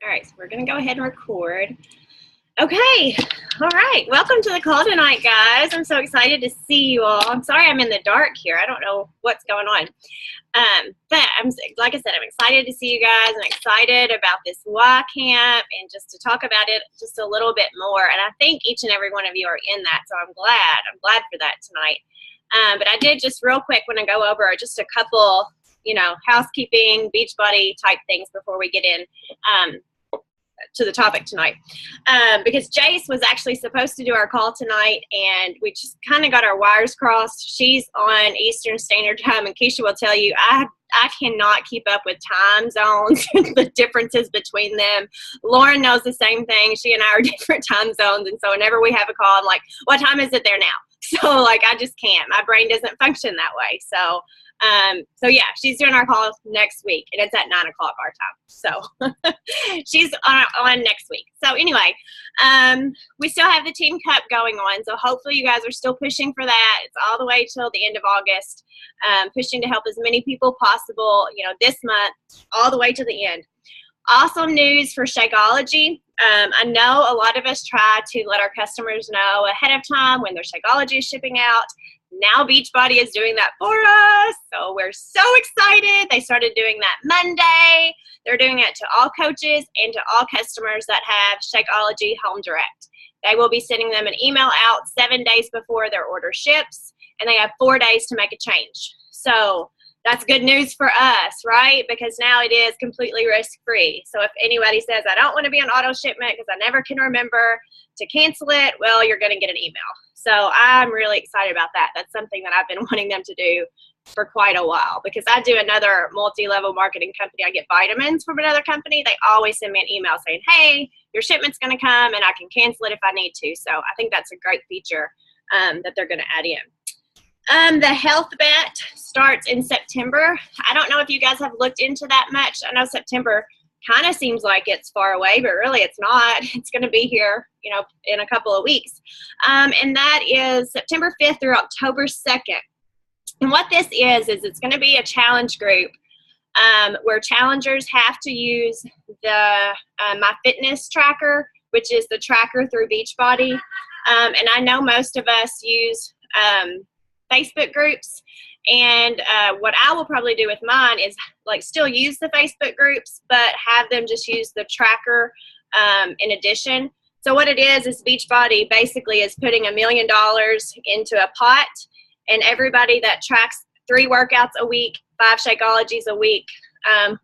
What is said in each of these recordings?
All right, so we're going to go ahead and record. Okay, all right. Welcome to the call tonight, guys. I'm so excited to see you all. I'm sorry I'm in the dark here. I don't know what's going on. But like I said, I'm excited to see you guys. I'm excited about this Y camp and just to talk about it just a little bit more. And I think each and every one of you are in that, so I'm glad. I'm glad for that tonight. But I did just real quick want to go over just a couple, housekeeping, Beachbody type things before we get in to the topic tonight, because Jace was actually supposed to do our call tonight, and we just kind of got our wires crossed. She's on Eastern Standard Time, and Keisha will tell you I cannot keep up with time zones and the differences between them. Lauren knows the same thing. She and I are different time zones, and so whenever we have a call, I'm like, what time is it there now? So like I just can't. My brain doesn't function that way. So yeah, she's doing our call next week, and it's at 9 o'clock our time. So she's on next week. So anyway, we still have the Team Cup going on. So hopefully you guys are still pushing for that. It's all the way till the end of August, pushing to help as many people possible, this month, all the way to the end. Awesome news for Shakeology. I know a lot of us try to let our customers know ahead of time when their Shakeology is shipping out. Now Beachbody is doing that for us, so we're so excited. They started doing that Monday. They're doing it to all coaches and to all customers that have Shakeology Home Direct. They will be sending them an email out 7 days before their order ships, and they have 4 days to make a change. So that's good news for us, right? Because now it is completely risk-free. So if anybody says, I don't want to be on auto shipment because I never can remember to cancel it, well, you're going to get an email. So I'm really excited about that. That's something that I've been wanting them to do for quite a while, because I do another multi-level marketing company. I get vitamins from another company. They always send me an email saying, hey, your shipment's going to come, and I can cancel it if I need to. So I think that's a great feature that they're going to add in. The health bet starts in September. I don't know if you guys have looked into that much. I know September kind of seems like it's far away, but really it's not. It's going to be here, in a couple of weeks. And that is September 5th through October 2nd. And what this is it's going to be a challenge group where challengers have to use the My Fitness Tracker, which is the tracker through Beachbody. And I know most of us use Facebook groups, and what I will probably do with mine is still use the Facebook groups, but have them just use the tracker in addition. So what it is Beachbody basically is putting $1 million into a pot, and everybody that tracks 3 workouts a week, 5 Shakeologies a week,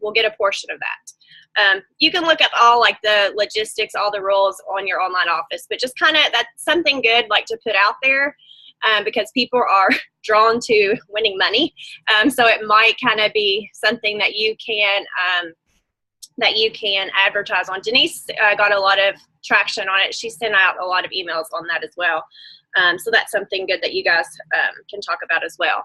will get a portion of that. You can look up all the logistics, all the rules on your online office, but just that's something good to put out there. Because people are drawn to winning money. So it might kind of be something that you can advertise on. Denise got a lot of traction on it. She sent out a lot of emails on that as well. So that's something good that you guys can talk about as well.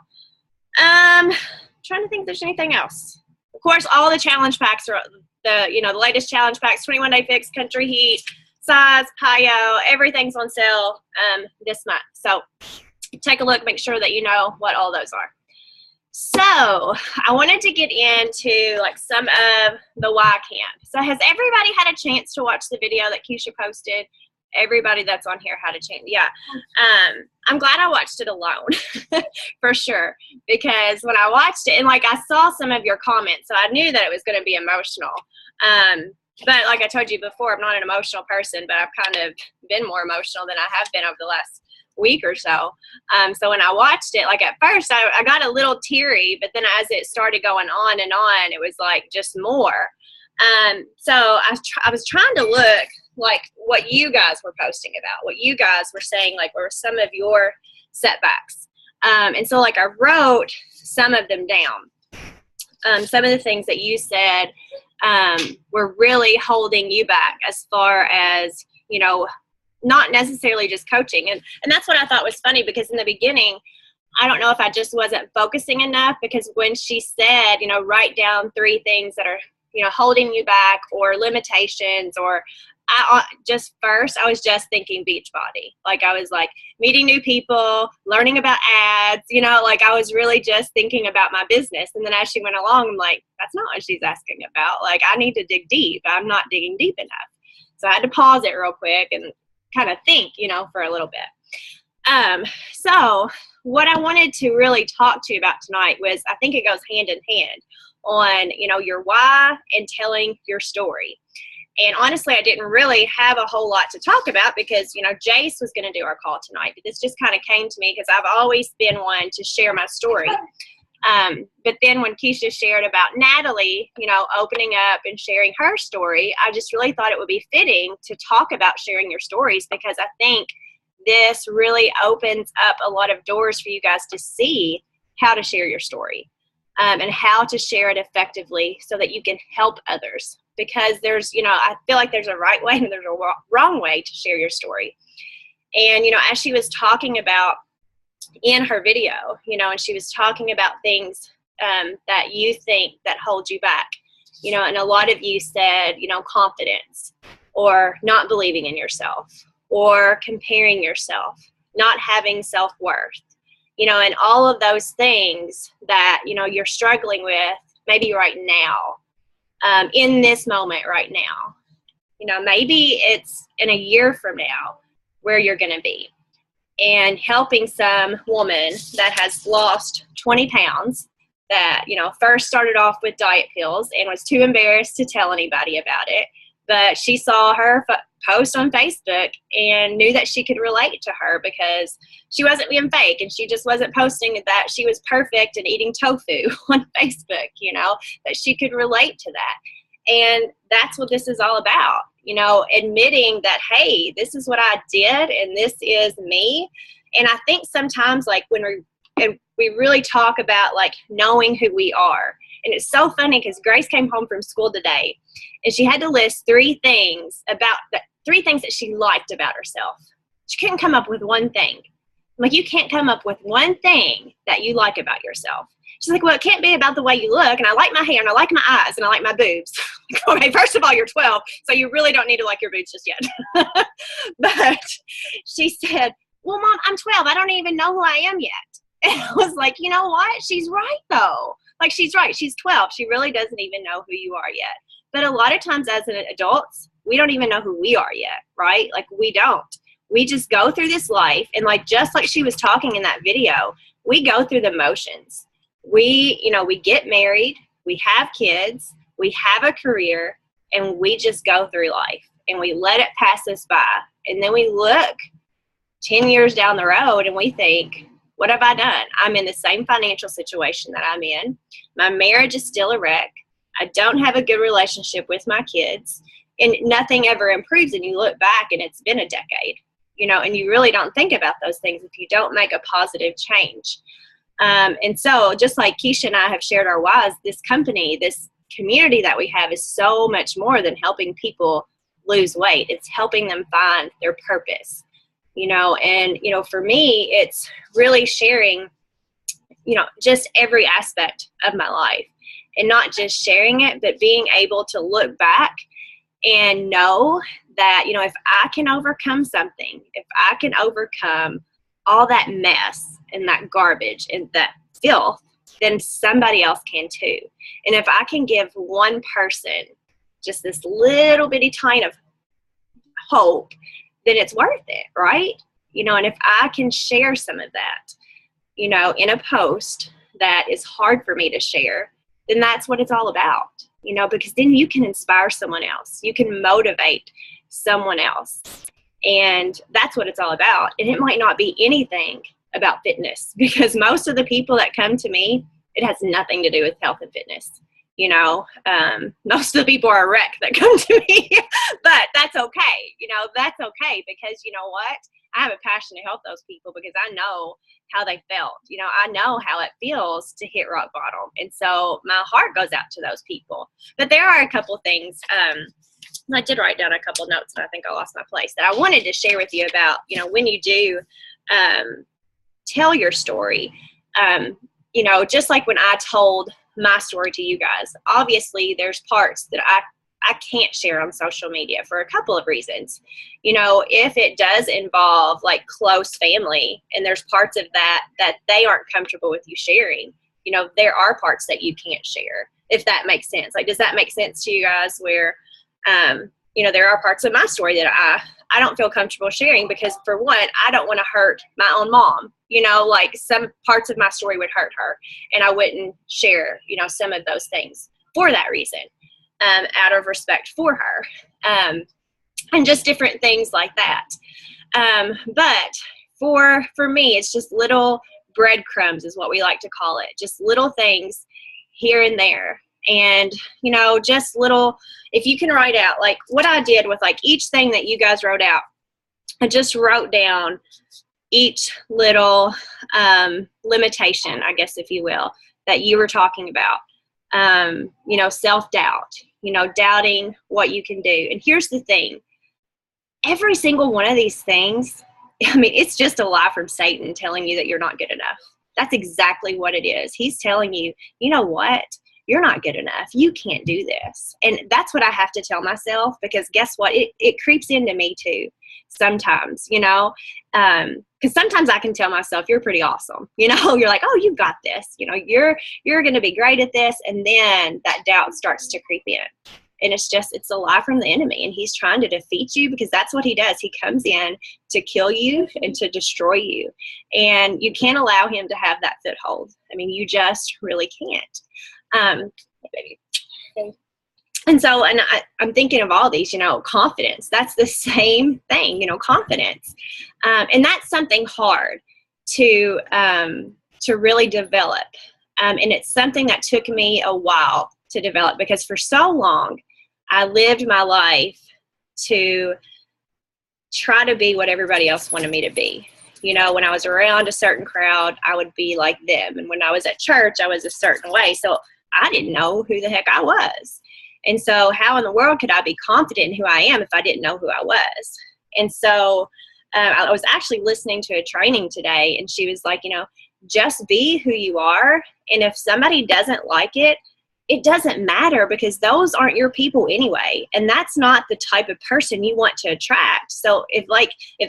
Trying to think if there's anything else. Of course, all the challenge packs are the latest challenge packs, 21-day fix, country heat, size, PIO, everything's on sale this month. So take a look, make sure that you know what all those are. So I wanted to get into some of the Y camp. So has everybody had a chance to watch the video that Keisha posted? Everybody that's on here had a chance. Yeah. I'm glad I watched it alone for sure, because when I watched it and I saw some of your comments, so I knew that it was going to be emotional. But like I told you before, I'm not an emotional person, but I've kind of been more emotional than I have been over the last week or so. So when I watched it, at first I got a little teary, but then as it started going on and on, it was just more. So I was trying to look what you guys were posting about, what you guys were saying, were some of your setbacks. And so I wrote some of them down. Some of the things that you said were really holding you back as far as, not necessarily just coaching. And that's what I thought was funny, because in the beginning, I don't know if I just wasn't focusing enough, because when she said, write down 3 things that are, holding you back, or limitations, or I was just thinking beach body. Like I was like meeting new people, learning about ads, you know, like I was really just thinking about my business. And then as she went along, I'm like, that's not what she's asking about. Like I need to dig deep. I'm not digging deep enough. So I had to pause it real quick and kind of think, you know, for a little bit. So what I wanted to really talk to you about tonight was, I think it goes hand in hand on, you know, your why and telling your story. And honestly, I didn't really have a whole lot to talk about because, you know, Jace was going to do our call tonight. But this just kind of came to me because I've always been one to share my story. But then when Keisha shared about Natalie, you know, opening up and sharing her story, I just really thought it would be fitting to talk about sharing your stories, because I think this really opens up a lot of doors for you guys to see how to share your story. And how to share it effectively so that you can help others. Because there's, you know, I feel like there's a right way and there's a wrong way to share your story. And, you know, as she was talking about in her video, you know, and she was talking about things that you think that hold you back, you know, and a lot of you said, you know, confidence, or not believing in yourself, or comparing yourself, not having self-worth. You know, and all of those things that, you know, you're struggling with maybe right now, in this moment right now. You know, maybe it's in a year from now where you're going to be. And helping some woman that has lost 20 pounds that, you know, first started off with diet pills and was too embarrassed to tell anybody about it. But she saw her post on Facebook and knew that she could relate to her because she wasn't being fake, and she just wasn't posting that she was perfect and eating tofu on Facebook, you know, that she could relate to that. And that's what this is all about, you know, admitting that, hey, this is what I did and this is me. And I think sometimes, like, when we really talk about like knowing who we are. And it's so funny because Grace came home from school today and she had to list three things that she liked about herself. She couldn't come up with one thing. I'm like, you can't come up with one thing that you like about yourself. She's like, well, it can't be about the way you look. And I like my hair and I like my eyes and I like my boobs. Okay, first of all, you're 12, so you really don't need to like your boobs just yet. But she said, well, Mom, I'm 12. I don't even know who I am yet. And I was like, you know what? She's right, though. Like, she's right. She's 12. She really doesn't even know who you are yet. But a lot of times as an adults, we don't even know who we are yet, right? Like, we don't. We just go through this life, and like, just like she was talking in that video, we go through the motions. We get married, we have kids, we have a career, and we just go through life, and we let it pass us by. And then we look 10 years down the road, and we think, what have I done? I'm in the same financial situation that I'm in. My marriage is still a wreck. I don't have a good relationship with my kids, and nothing ever improves. And you look back and it's been a decade, you know, and you really don't think about those things if you don't make a positive change. And so just like Keisha and I have shared our whys, this company, this community that we have is so much more than helping people lose weight. It's helping them find their purpose. You know, and, you know, for me, it's really sharing, you know, just every aspect of my life, and not just sharing it, but being able to look back and know that, you know, if I can overcome something, if I can overcome all that mess and that garbage and that filth, then somebody else can too. And if I can give one person just this little bitty tiny of hope, then it's worth it, right? You know, and if I can share some of that, you know, in a post that is hard for me to share, then that's what it's all about, you know, because then you can inspire someone else. You can motivate someone else. And that's what it's all about. And it might not be anything about fitness, because most of the people that come to me, it has nothing to do with health and fitness. You know, most of the people are a wreck that come to me, but that's okay. You know, that's okay, because you know what? I have a passion to help those people because I know how they felt. You know, I know how it feels to hit rock bottom. And so my heart goes out to those people. But there are a couple things, I did write down a couple notes, and I think I lost my place, that I wanted to share with you about, you know, when you do tell your story, you know, just like when I told my story to you guys, obviously there's parts that I can't share on social media for a couple of reasons. You know, if it does involve like close family and there's parts of that they aren't comfortable with you sharing, you know, there are parts that you can't share, if that makes sense. Like, does that make sense to you guys where, you know, there are parts of my story that I don't feel comfortable sharing because, for one, I don't want to hurt my own mom. You know, like some parts of my story would hurt her, and I wouldn't share, you know, some of those things for that reason, out of respect for her, and just different things like that. But for me, it's just little breadcrumbs is what we like to call it, just little things here and there. And, you know, just little, if you can write out, like what I did with like each thing that you guys wrote out, I just wrote down each little limitation, I guess, if you will, that you were talking about. You know, self-doubt, you know, doubting what you can do. And here's the thing. Every single one of these things, I mean, it's just a lie from Satan telling you that you're not good enough. That's exactly what it is. He's telling you, you know what? You're not good enough. You can't do this. And that's what I have to tell myself, because guess what? It creeps into me too sometimes, you know, because sometimes I can tell myself, you're pretty awesome. You know, you're like, oh, you got this. You know, you're going to be great at this. And then that doubt starts to creep in. And it's a lie from the enemy. And he's trying to defeat you, because that's what he does. He comes in to kill you and to destroy you. And you can't allow him to have that foothold. I mean, you just really can't. And so, and I'm thinking of all these, you know, confidence, that's the same thing, you know, confidence. And that's something hard to really develop. And it's something that took me a while to develop, because for so long I lived my life to try to be what everybody else wanted me to be. You know, when I was around a certain crowd, I would be like them. And when I was at church, I was a certain way. So I didn't know who the heck I was. And so how in the world could I be confident in who I am if I didn't know who I was? And so I was actually listening to a training today, and she was like, you know, just be who you are. And if somebody doesn't like it, it doesn't matter, because those aren't your people anyway. And that's not the type of person you want to attract. So if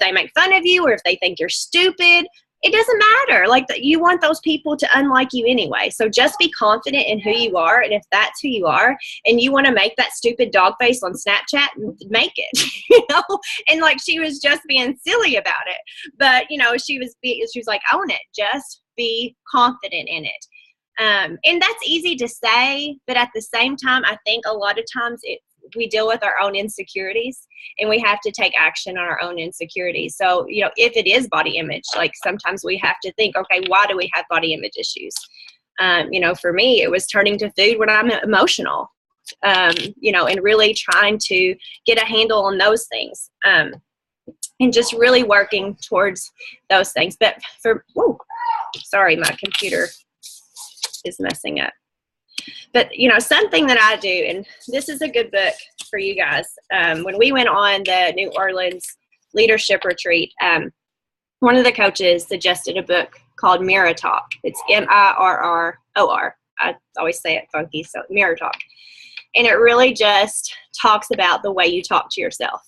they make fun of you, or if they think you're stupid, it doesn't matter. Like, you want those people to unlike you anyway. So just be confident in who you are. And if that's who you are, and you want to make that stupid dog face on Snapchat, make it, you know? And like, she was just being silly about it. But, you know, she was like, own it. Just be confident in it. And that's easy to say, but at the same time, I think a lot of times we deal with our own insecurities, and we have to take action on our own insecurities. So, you know, if it is body image, like sometimes we have to think, okay, why do we have body image issues? You know, for me, it was turning to food when I'm emotional, you know, and really trying to get a handle on those things, and just really working towards those things. But sorry, my computer is messing up. But, you know, something that I do, and this is a good book for you guys. When we went on the New Orleans leadership retreat, one of the coaches suggested a book called Mirror Talk. It's Mirror. I always say it funky, so Mirror Talk. And it really just talks about the way you talk to yourself.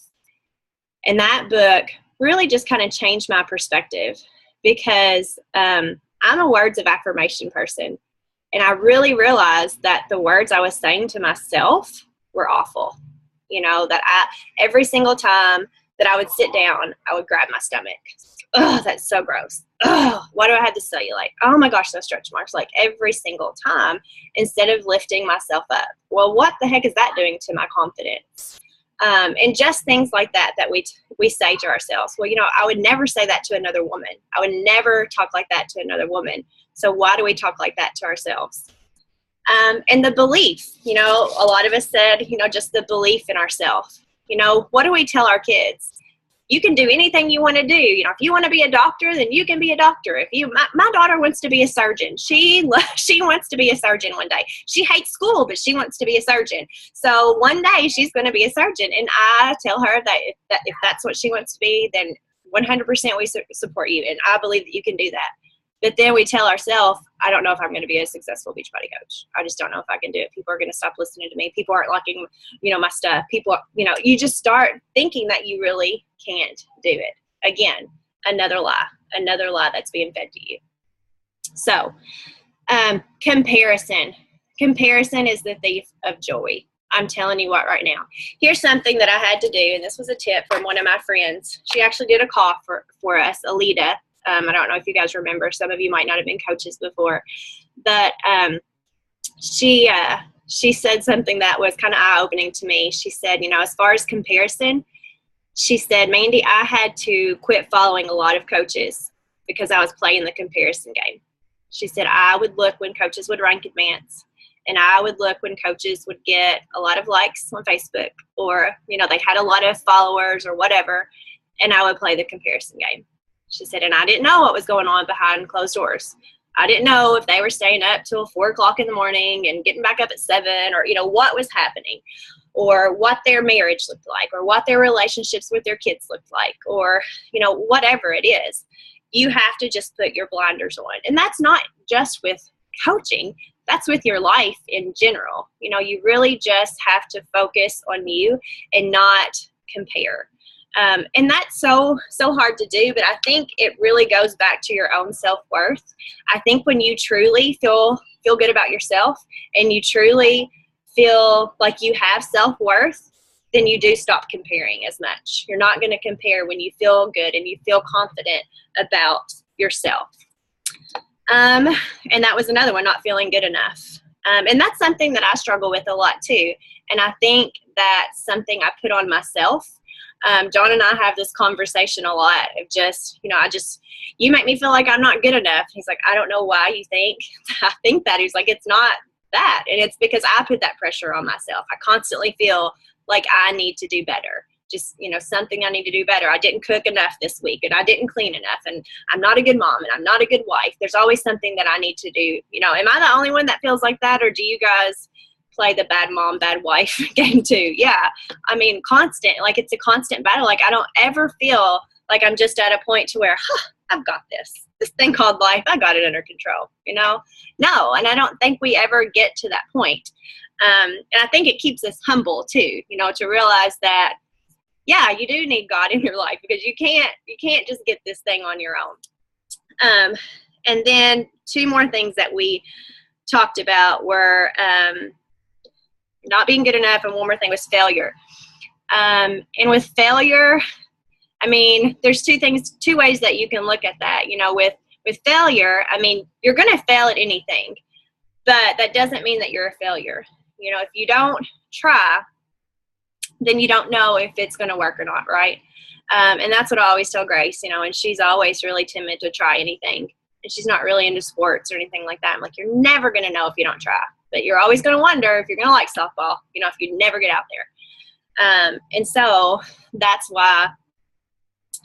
And that book really just kind of changed my perspective, because I'm a words of affirmation person. And I really realized that the words I was saying to myself were awful. You know, that every single time that I would sit down, I would grab my stomach. Oh, that's so gross. Oh, why do I have this cellulite? Oh my gosh, those stretch marks, like every single time, instead of lifting myself up. Well, what the heck is that doing to my confidence? And just things like that we say to ourselves. Well, you know, I would never say that to another woman. I would never talk like that to another woman. So why do we talk like that to ourselves? And the belief, you know, a lot of us said, you know, just the belief in ourselves. You know, what do we tell our kids? You can do anything you want to do. You know, if you want to be a doctor, then you can be a doctor. My daughter wants to be a surgeon. She wants to be a surgeon one day. She hates school, but she wants to be a surgeon. So one day she's going to be a surgeon. And I tell her that if that's what she wants to be, then 100% we support you. And I believe that you can do that. But then we tell ourselves, I don't know if I'm going to be a successful Beachbody coach. I just don't know if I can do it. People are going to stop listening to me. People aren't liking, my stuff. People, you just start thinking that you really can't do it. Again, another lie that's being fed to you. So, comparison. Comparison is the thief of joy. I'm telling you what right now. Here's something that I had to do, and this was a tip from one of my friends. She actually did a call for us, Alita. I don't know if you guys remember. Some of you might not have been coaches before. But she said something that was kind of eye-opening to me. She said, as far as comparison, she said, Mandy, I had to quit following a lot of coaches because I was playing the comparison game. She said, I would look when coaches would rank advance, and I would look when coaches would get a lot of likes on Facebook, or, they had a lot of followers or whatever, and I would play the comparison game. She said, and I didn't know what was going on behind closed doors. I didn't know if they were staying up till 4 o'clock in the morning and getting back up at 7, or, what was happening, or what their marriage looked like, or what their relationships with their kids looked like, or, whatever it is. You have to just put your blinders on. And that's not just with coaching. That's with your life in general. You really just have to focus on you and not compare. And that's so hard to do, but I think it really goes back to your own self-worth. I think when you truly feel good about yourself and you truly feel like you have self-worth, then you do stop comparing as much. You're not going to compare when you feel good and you feel confident about yourself. And that was another one, not feeling good enough. And that's something that I struggle with a lot too. And I think that's something I put on myself. John and I have this conversation a lot of just, you make me feel like I'm not good enough. He's like, I don't know why you think I think that. He's like, it's not that. And it's because I put that pressure on myself. I constantly feel like I need to do better. Just, something I need to do better. I didn't cook enough this week, and I didn't clean enough, and I'm not a good mom, and I'm not a good wife. There's always something that I need to do. Am I the only one that feels like that, or do you guys play the bad mom, bad wife game too? Yeah. I mean, it's a constant battle. Like, I don't ever feel like I'm just at a point to where, I've got this thing called life. I got it under control, No, and I don't think we ever get to that point. And I think it keeps us humble too, to realize that, yeah, you do need God in your life, because you can't just get this thing on your own. And then 2 more things that we talked about were not being good enough, and one more thing was failure. And with failure, I mean, there's 2 ways that you can look at that. With failure, I mean, you're going to fail at anything, but that doesn't mean that you're a failure. If you don't try, then you don't know if it's going to work or not, right? And that's what I always tell Grace, and she's always really timid to try anything. And she's not really into sports or anything like that. I'm like, you're never going to know if you don't try. But you're always going to wonder if you're going to like softball, if you never get out there. And so that's why,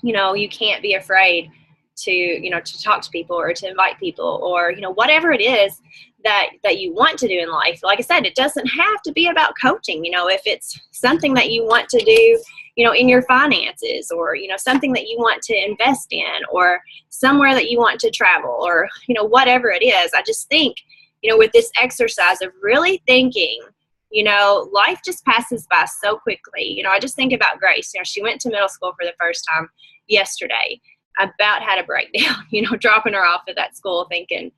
you can't be afraid to talk to people or to invite people, or, whatever it is that you want to do in life. Like I said, it doesn't have to be about coaching. If it's something that you want to do, in your finances, or, something that you want to invest in, or somewhere that you want to travel, or, whatever it is. I just think, with this exercise of really thinking, life just passes by so quickly. I just think about Grace. She went to middle school for the first time yesterday. I about had a breakdown, dropping her off at that school thinking,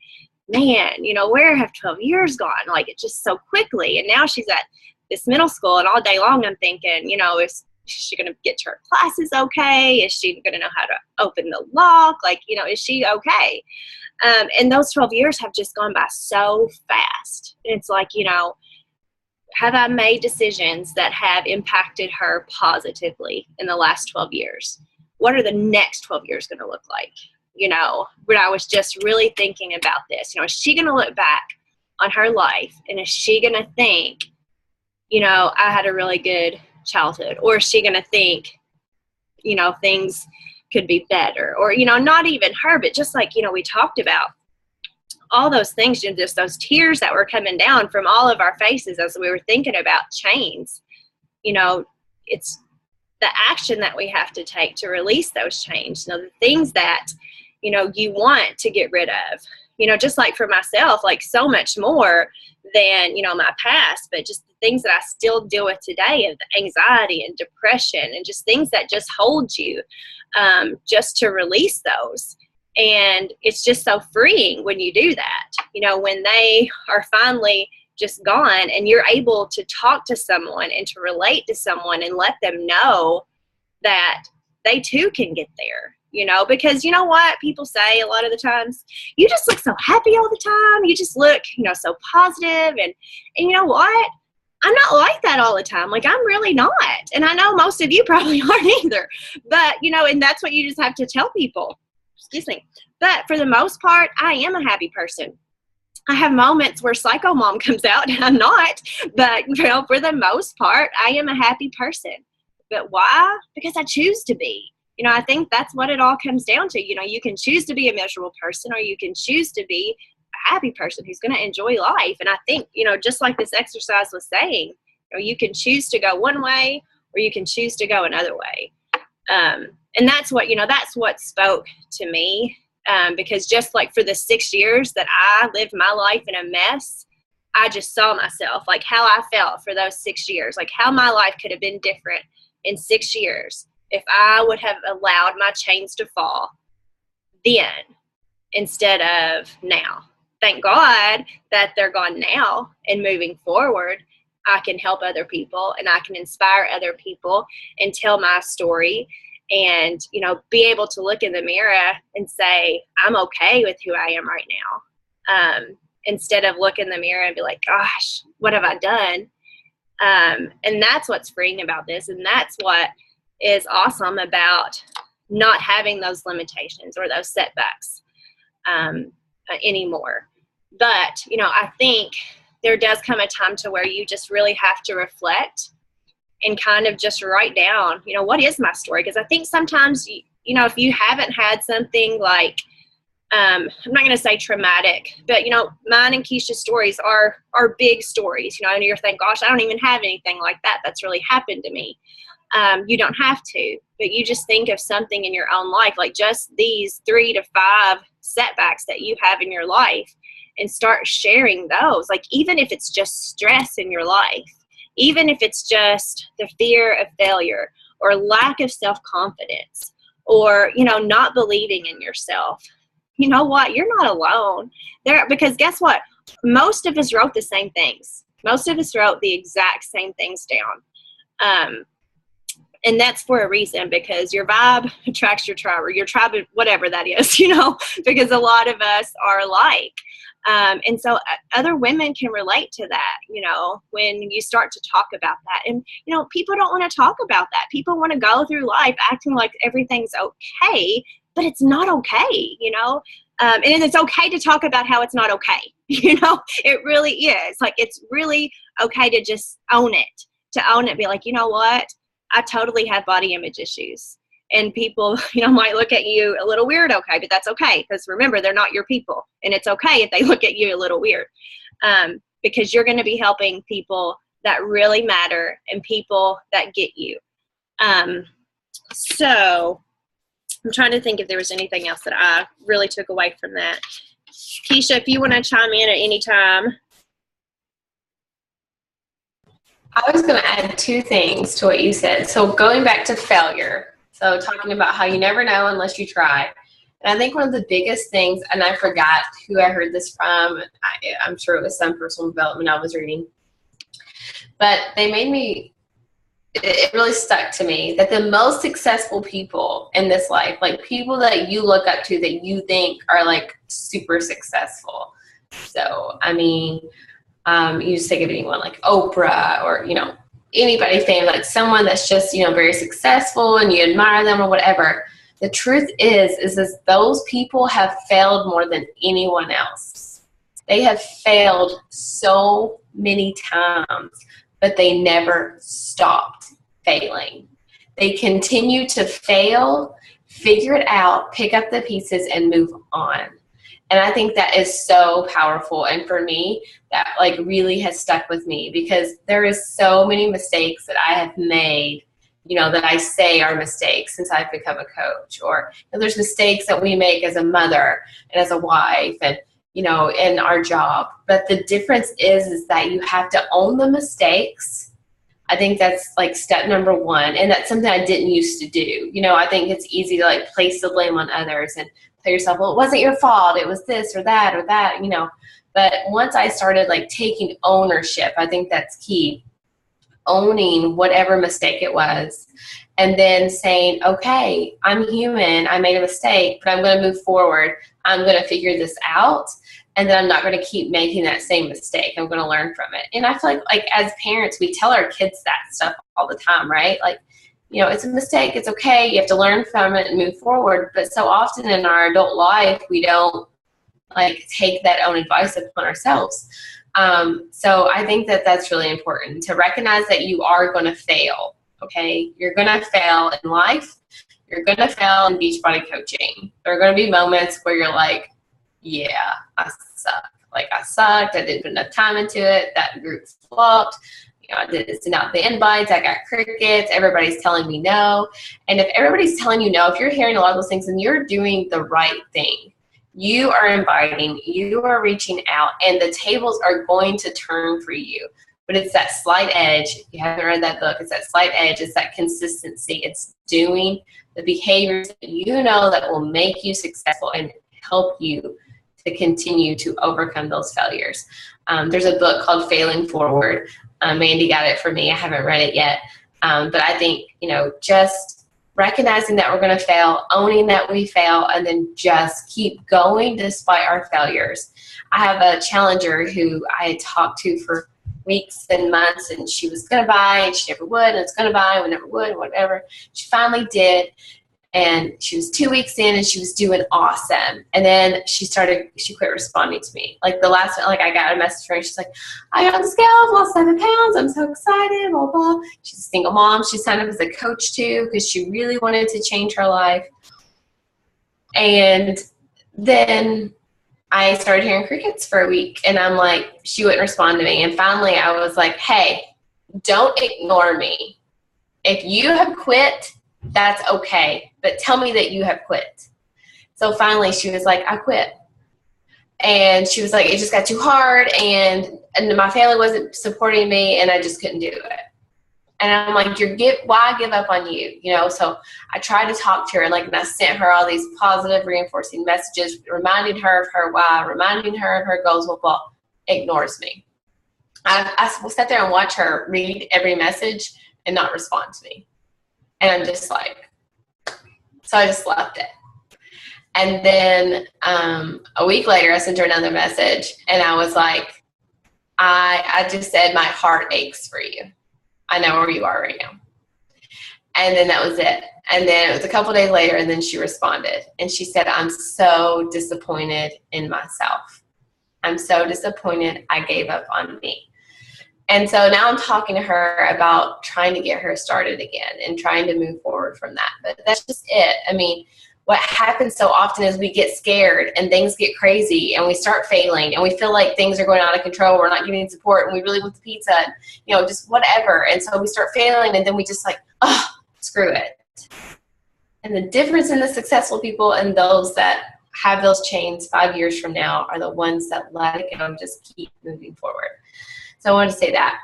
man, where have 12 years gone? Like, it's just so quickly. And now she's at this middle school, and all day long I'm thinking, is she going to get to her classes okay? Is she going to know how to open the lock? Like, is she okay? And those 12 years have just gone by so fast. And it's like, have I made decisions that have impacted her positively in the last 12 years? What are the next 12 years going to look like? When I was just really thinking about this, is she going to look back on her life, and is she going to think, I had a really good childhood, or is she going to think, things could be better, or, not even her, but just like, we talked about all those things, just those tears that were coming down from all of our faces as we were thinking about chains. It's the action that we have to take to release those chains. The things that, you know, you want to get rid of. You know, just like for myself, like so much more than, you know, my past, but just the things that I still deal with today, of the anxiety and depression and just things that just hold you, just to release those. And it's just so freeing when you do that, you know, when they are finally just gone and you're able to talk to someone and to relate to someone and let them know that they too can get there, you know, because you know what people say a lot of the times, you just look so happy all the time. You just look, you know, so positive. And you know what? I'm not like that all the time. Like, I'm really not. And I know most of you probably aren't either, but you know, and that's what you just have to tell people. Excuse me. But for the most part, I am a happy person. I have moments where psycho mom comes out and I'm not, but you know, for the most part, I am a happy person. But why? Because I choose to be. You know, I think that's what it all comes down to. You know, you can choose to be a miserable person, or you can choose to be a happy person who's going to enjoy life. And I think, you know, just like this exercise was saying, you know, you can choose to go one way or you can choose to go another way. And that's what, you know, that's what spoke to me. Because just like for the 6 years that I lived my life in a mess, I just saw myself, like how I felt for those 6 years, like how my life could have been different in 6 years if I would have allowed my chains to fall then instead of now. Thank God that they're gone now, and moving forward, I can help other people and I can inspire other people and tell my story. And, you know, be able to look in the mirror and say, I'm okay with who I am right now. Instead of look in the mirror and be like, gosh, what have I done? And that's what's freeing about this. And that's what is awesome about not having those limitations or those setbacks anymore. But, you know, I think there does come a time to where you just really have to reflect and kind of just write down, you know, what is my story? Because I think sometimes, you know, if you haven't had something like, I'm not going to say traumatic, but, you know, mine and Keisha's stories are big stories, you know, and you're thinking, gosh, I don't even have anything like that that's really happened to me. You don't have to, but you just think of something in your own life, like just these 3 to 5 setbacks that you have in your life, and start sharing those. Like, even if it's just stress in your life, even if it's just the fear of failure or lack of self-confidence or, you know, not believing in yourself, you know what? You're not alone there, because guess what? Most of us wrote the same things. Most of us wrote the exact same things down. And that's for a reason, because your vibe attracts your tribe, or your tribe, whatever that is, you know, because a lot of us are alike. And so other women can relate to that, you know, when you start to talk about that. And, you know, people don't want to talk about that. People want to go through life acting like everything's okay, but it's not okay, you know. And it's okay to talk about how it's not okay, you know. It really is. Like, it's really okay to just own it, be like, you know what? I totally have body image issues. And people, you know, might look at you a little weird, okay, but that's okay, because remember, they're not your people. And it's okay if they look at you a little weird, because you're going to be helping people that really matter and people that get you. So I'm trying to think if there was anything else that I really took away from that. Keisha, if you want to chime in at any time. I was going to add 2 things to what you said. So going back to failure. So talking about how you never know unless you try. And I think one of the biggest things, and I forgot who I heard this from. I'm sure it was some personal development I was reading. But it really stuck to me that the most successful people in this life, like people that you look up to that you think are like super successful. So, I mean, you just think of anyone like Oprah or, you know, anybody famous, like someone that's just, you know, very successful and you admire them or whatever. The truth is that those people have failed more than anyone else. They have failed so many times, but they never stopped failing. They continue to fail, figure it out, pick up the pieces, and move on. And I think that is so powerful. And for me, that like really has stuck with me, because there is so many mistakes that I have made that I say are mistakes since I've become a coach, or there's mistakes that we make as a mother and as a wife and, in our job. But the difference is that you have to own the mistakes. I think that's like step number one. And that's something I didn't used to do. I think it's easy to like place the blame on others and tell yourself, well, it wasn't your fault. It was this or that or that, But once I started like taking ownership, I think that's key. Owning whatever mistake it was, and then saying, okay, I'm human, I made a mistake, but I'm going to move forward. I'm going to figure this out, and then I'm not going to keep making that same mistake. I'm going to learn from it. And I feel like as parents, we tell our kids that stuff all the time, right? Like, it's a mistake, it's okay, you have to learn from it and move forward. But so often in our adult life, we don't like take that own advice upon ourselves. So I think that that's really important to recognize that you are going to fail. Okay. You're going to fail in life. You're going to fail in Beachbody coaching. There are going to be moments where you're like, yeah, I suck. Like I sucked. I didn't put enough time into it. That group flopped. I didn't send out the invites. I got crickets. Everybody's telling me no. And if everybody's telling you no, if you're hearing a lot of those things, then you're doing the right thing. You are inviting, you are reaching out, and the tables are going to turn for you. But it's that slight edge. If you haven't read that book, it's that slight edge. It's that consistency. It's doing the behaviors that that will make you successful and help you to continue to overcome those failures. There's a book called Failing Forward. Mandy got it for me. I haven't read it yet. But I think, just recognizing that we're going to fail, owning that we fail, and then just keep going despite our failures. I have a challenger who I had talked to for weeks and months, and she was going to buy, and she never would, and it's going to buy, and never would, whatever. She finally did, and she was 2 weeks in, and she was doing awesome. And then she quit responding to me. Like the last, like I got a message from her, and she's like, I got on the scale, lost 7 pounds, I'm so excited, blah, blah. She's a single mom. She signed up as a coach too, because she really wanted to change her life. And then I started hearing crickets for a week, and I'm like, she wouldn't respond to me. And finally I was like, hey, don't ignore me. If you have quit, that's okay, but tell me that you have quit. So finally she was like, I quit. And she was like, it just got too hard, and my family wasn't supporting me, and I just couldn't do it. And I'm like, why give up on you? So I tried to talk to her, and I sent her all these positive reinforcing messages, reminding her of her why, reminding her of her goals. Well, ignores me. I will sit there and watch her read every message and not respond to me. And I'm just like, so I just left it. And then a week later, I sent her another message, and I was like, I just said, my heart aches for you. I know where you are right now. And then that was it. And then it was a couple days later, and then she responded. And she said, I'm so disappointed in myself. I'm so disappointed I gave up on me. And so now I'm talking to her about trying to get her started again and trying to move forward from that. But that's just it. I mean, what happens so often is we get scared and things get crazy and we start failing and we feel like things are going out of control. We're not getting support, and we really want the pizza, and, just whatever. And so we start failing, and then we just like, oh, screw it. And the difference in the successful people and those that have those chains 5 years from now are the ones that let it go and just keep moving forward. So I wanted to say that.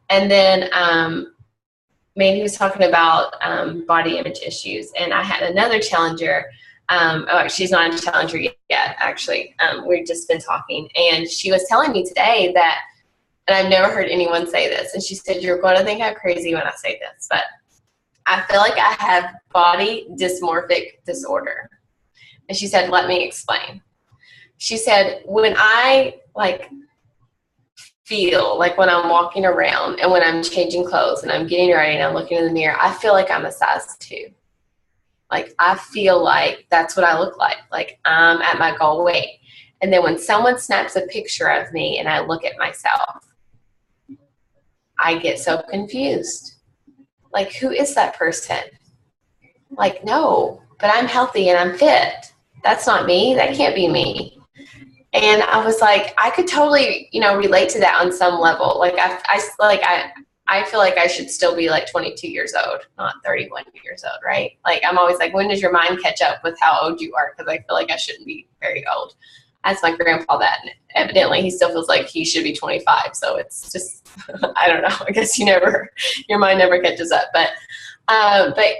And then Mandy was talking about body image issues. And I had another challenger. She's not a challenger yet, actually. We've just been talking. And she was telling me today that, and I've never heard anyone say this, and she said, you're going to think I'm crazy when I say this, but I feel like I have body dysmorphic disorder. And she said, let me explain. She said, when I feel like when I'm walking around and when I'm changing clothes and I'm getting ready and I'm looking in the mirror, I feel like I'm a size 2. Like I feel like that's what I look like. Like I'm at my goal weight. And then when someone snaps a picture of me and I look at myself, I get so confused. Like, who is that person? Like, no, but I'm healthy and I'm fit. That's not me. That can't be me. And I was like, I could totally, relate to that on some level. Like I feel like I should still be like 22 years old, not 31 years old, right? Like, I'm always like, when does your mind catch up with how old you are? Because I feel like I shouldn't be very old. I asked my grandpa that, and evidently he still feels like he should be 25. So it's just, I don't know. I guess your mind never catches up. But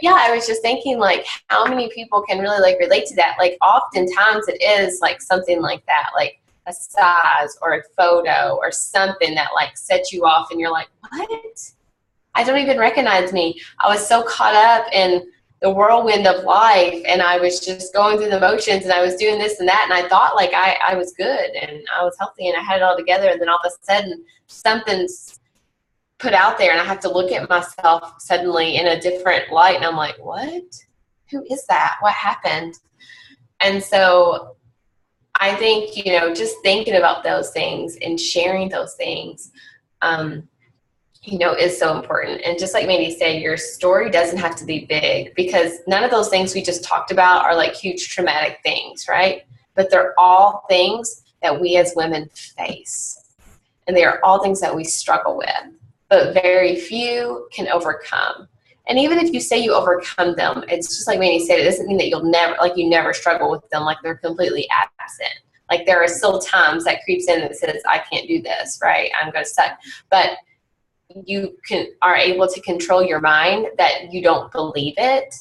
yeah, I was just thinking, like, how many people can really like relate to that? Like, oftentimes it is like something like that, like a size or a photo or something that like sets you off, and you're like, what? I don't even recognize me. I was so caught up in the whirlwind of life, and I was just going through the motions, and I was doing this and that, and I thought like I was good and I was healthy and I had it all together, and then all of a sudden something's put out there and I have to look at myself suddenly in a different light, and I'm like, what? Who is that? What happened? And so I think, just thinking about those things and sharing those things, is so important. And just like Mandy said, your story doesn't have to be big, because none of those things we just talked about are like huge traumatic things, right? But they're all things that we as women face. And they are all things that we struggle with, but very few can overcome. And even if you say you overcome them, it's just like Mandy said, it doesn't mean that you never struggle with them, like they're completely absent. Like, there are still times that creeps in that says, I can't do this, right? I'm going to suck. But you are able to control your mind, that you don't believe it.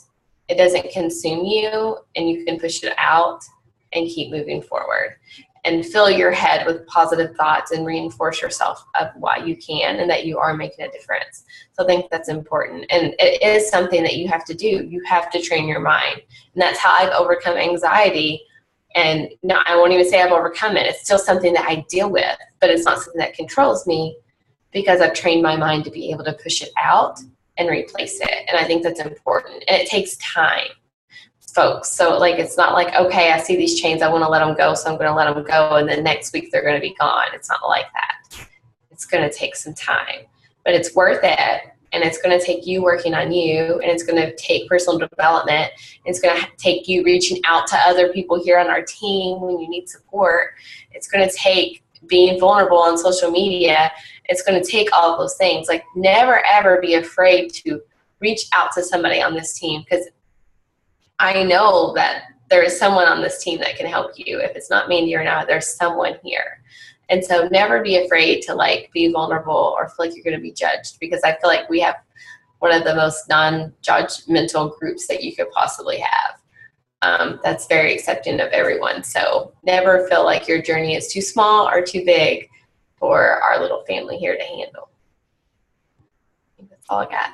It doesn't consume you, and you can push it out and keep moving forward and fill your head with positive thoughts and reinforce yourself of why you can and that you are making a difference. So I think that's important. And it is something that you have to do. You have to train your mind. And that's how I've overcome anxiety. And no, I won't even say I've overcome it. It's still something that I deal with, but it's not something that controls me, because I've trained my mind to be able to push it out and replace it. And I think that's important. And it takes time, folks. So like, it's not like, okay, I see these chains, I want to let them go, so I'm going to let them go, and then next week they're going to be gone. It's not like that. It's going to take some time, but it's worth it. And it's going to take you working on you, and it's going to take personal development. It's going to take you reaching out to other people here on our team when you need support. It's going to take being vulnerable on social media. It's going to take all of those things. Like, never ever be afraid to reach out to somebody on this team, because I know that there is someone on this team that can help you. If it's not Mandy or not, there's someone here. And so never be afraid to like be vulnerable or feel like you're going to be judged, because I feel like we have one of the most non-judgmental groups that you could possibly have. That's very accepting of everyone. So never feel like your journey is too small or too big for our little family here to handle. I think that's all I got.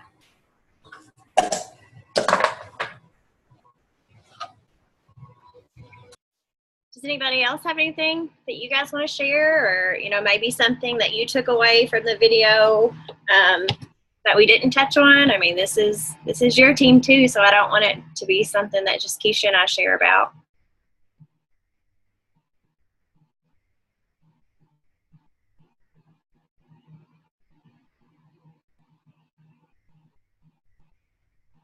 Does anybody else have anything that you guys want to share, or maybe something that you took away from the video that we didn't touch on? I mean, this is your team too, so I don't want it to be something that just Keisha and I share about.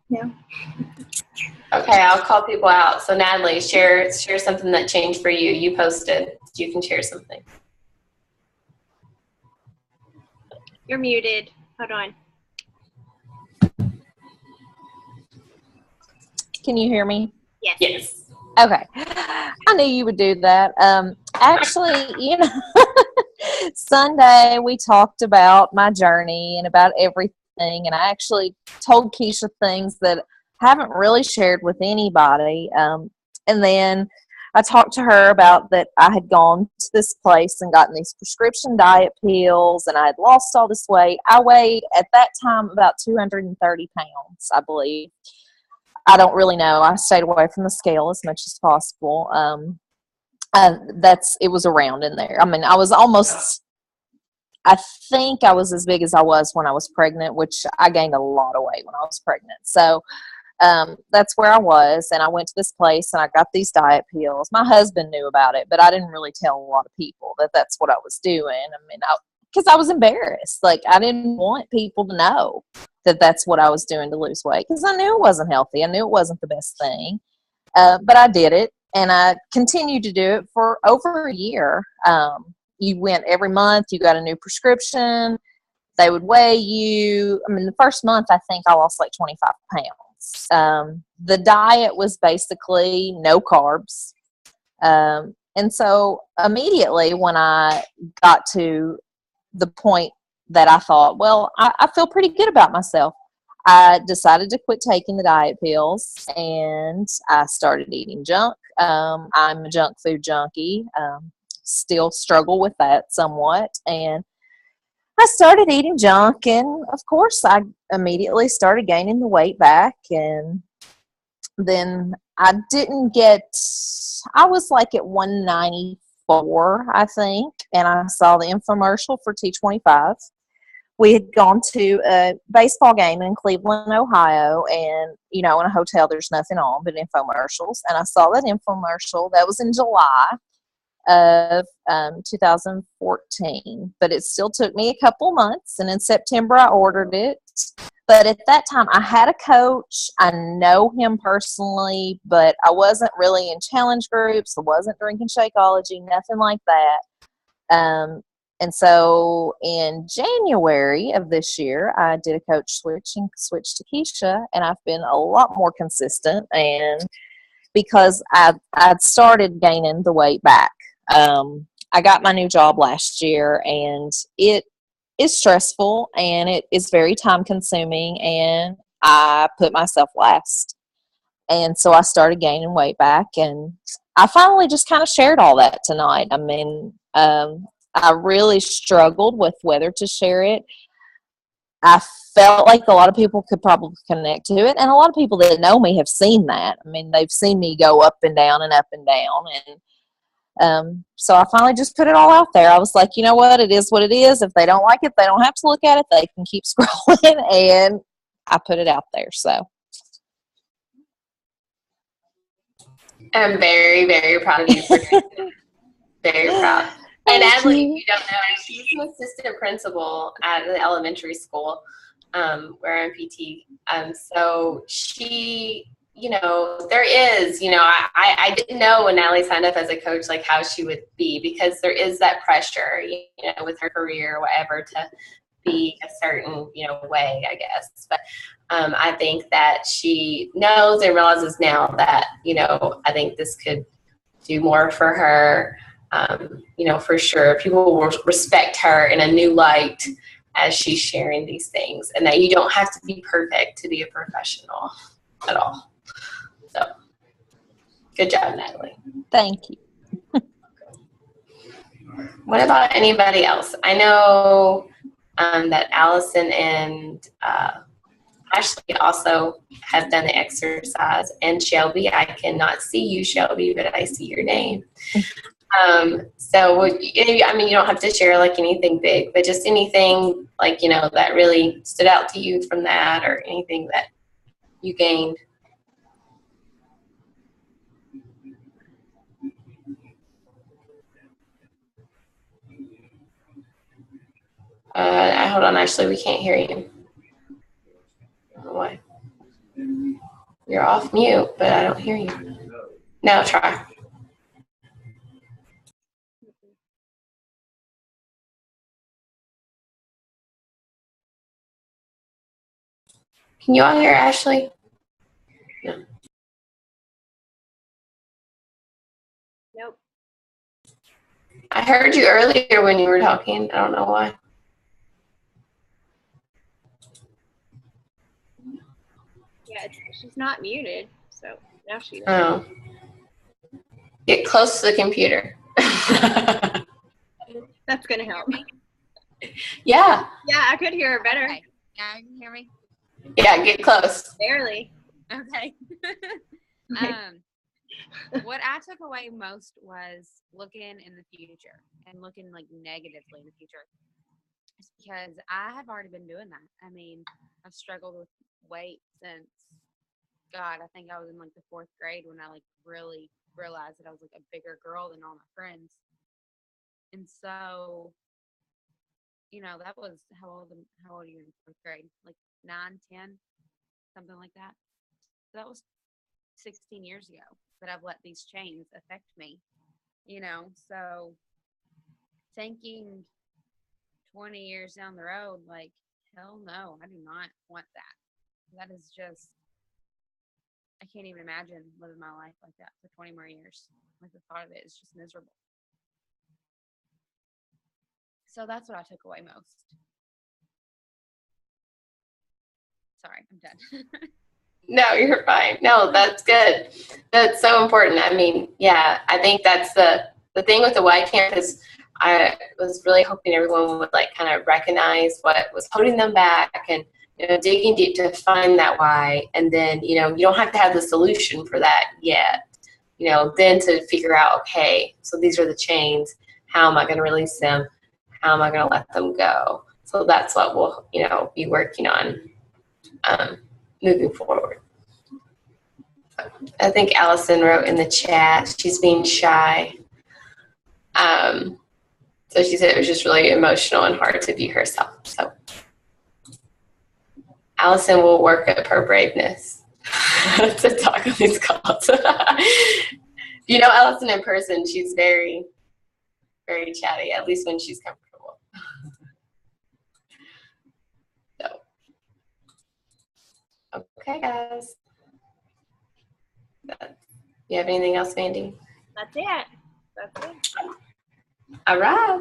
Yeah. Okay, I'll call people out. So Natalie, share something that changed for you. You posted. You can share something. You're muted. Hold on. Can you hear me? Yes. Yes. Okay. I knew you would do that. Actually, Sunday we talked about my journey and about everything, and I actually told Keisha things that I haven't really shared with anybody. And then I talked to her about that I had gone to this place and gotten these prescription diet pills, and I had lost all this weight. I weighed at that time about 230 pounds, I believe. I don't really know. I stayed away from the scale as much as possible. It was around in there. I mean, I think I was as big as I was when I was pregnant, which I gained a lot of weight when I was pregnant. So that's where I was, and I went to this place and I got these diet pills. My husband knew about it, but I didn't really tell a lot of people that that's what I was doing. I mean, because I was embarrassed. Like, I didn't want people to know that that's what I was doing to lose weight, because I knew it wasn't healthy. I knew it wasn't the best thing, but I did it, and I continued to do it for over a year. You went every month. You got a new prescription. they would weigh you. I mean, the first month, I think I lost like 25 pounds. The diet was basically no carbs. And so immediately when I got to the point that I thought, well, I feel pretty good about myself, I decided to quit taking the diet pills and I started eating junk. I'm a junk food junkie, still struggle with that somewhat. And I started eating junk, and of course, I immediately started gaining the weight back. And then I didn't get, I was like at 194, I think, and I saw the infomercial for T25. We had gone to a baseball game in Cleveland, Ohio, and, you know, in a hotel, there's nothing on but infomercials. And I saw that infomercial. That was in July of 2014, but it still took me a couple months, and in September I ordered it. But at that time I had a coach. I know him personally, but I wasn't really in challenge groups. I wasn't drinking Shakeology, nothing like that. And so in January of this year, I did a coach switch and switched to Keisha, and I've been a lot more consistent, and because I'd started gaining the weight back. I got my new job last year, and it is stressful, and it is very time consuming, and I put myself last. And so I started gaining weight back, and I finally just kind of shared all that tonight. I mean, I really struggled with whether to share it. I felt like a lot of people could probably connect to it, and a lot of people that know me have seen that. I mean, they've seen me go up and down and up and down, and so I finally just put it all out there. I was like, you know what? It is what it is. If they don't like it, they don't have to look at it. They can keep scrolling, and I put it out there. So I'm very, very proud of you for doing that. Very proud. And Adley, if you don't know, she's an assistant principal at the elementary school where I'm PT. So she, you know, there is, you know, I didn't know when Natalie signed up as a coach, like how she would be, because there is that pressure, you know, with her career or whatever to be a certain, you know, way, I guess. But I think that she knows and realizes now that, you know, I think this could do more for her. You know, for sure, people will respect her in a new light as she's sharing these things, and that you don't have to be perfect to be a professional at all. So, good job, Natalie. thank you. What about anybody else? I know that Allison and Ashley also have done the exercise, and Shelby, I cannot see you, Shelby, but I see your name. So, I mean, you don't have to share like anything big, but just anything like, you know, that really stood out to you from that, or anything that you gained. Hold on, Ashley, we can't hear you. I don't know why. You're off mute, but I don't hear you. No, try. Can you all hear Ashley? No. Nope. I heard you earlier when you were talking. I don't know why. Yeah, she's not muted, so now she is. Oh. Get close to the computer. That's gonna help. Yeah. Yeah, I could hear her better. Okay. Now you can hear me? Yeah, get close. Barely. Okay. What I took away most was looking in the future and looking like negatively in the future. It's because I have already been doing that. I mean, I've struggled with weight since, God, I think I was in like the 4th grade when I like really realized that I was like a bigger girl than all my friends. And so, you know, that was how old are you in 4th grade? Like 9, 10, something like that. So that was 16 years ago that I've let these chains affect me, you know. So thinking 20 years down the road, like, hell no, I do not want that. That is just, I can't even imagine living my life like that for 20 more years. Like, the thought of it is just miserable. So that's what I took away most. Sorry, I'm done. No, you're fine. No, that's good. That's so important. I mean, yeah, I think that's the thing with the Y camp is I was really hoping everyone would like kind of recognize what was holding them back and, you know, digging deep to find that why. And then, you know, you don't have to have the solution for that yet. You know, then to figure out, okay, so these are the chains. How am I going to release them? How am I going to let them go? So that's what we'll, you know, be working on moving forward. So I think Allison wrote in the chat, she's being shy. So she said it was just really emotional and hard to be herself. So Allison will work up her braveness to talk on these calls. You know Allison in person, she's very, very chatty, at least when she's comfortable. So, okay, guys. You have anything else, Mandy? That's it. That's it. All right.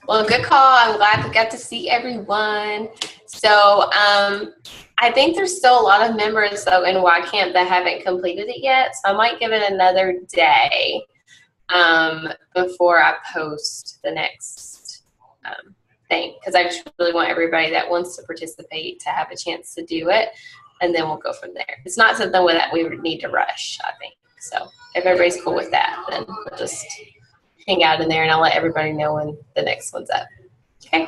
Well, good call. I'm glad we got to see everyone. So I think there's still a lot of members, though, in Y Camp that haven't completed it yet. So I might give it another day before I post the next thing, because I just really want everybody that wants to participate to have a chance to do it, and then we'll go from there. It's not something that we would need to rush, I think. So if everybody's cool with that, then we'll just hang out in there, and I'll let everybody know when the next one's up. Okay.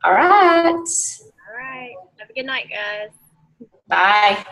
All right. All right. Have a good night, guys. Bye.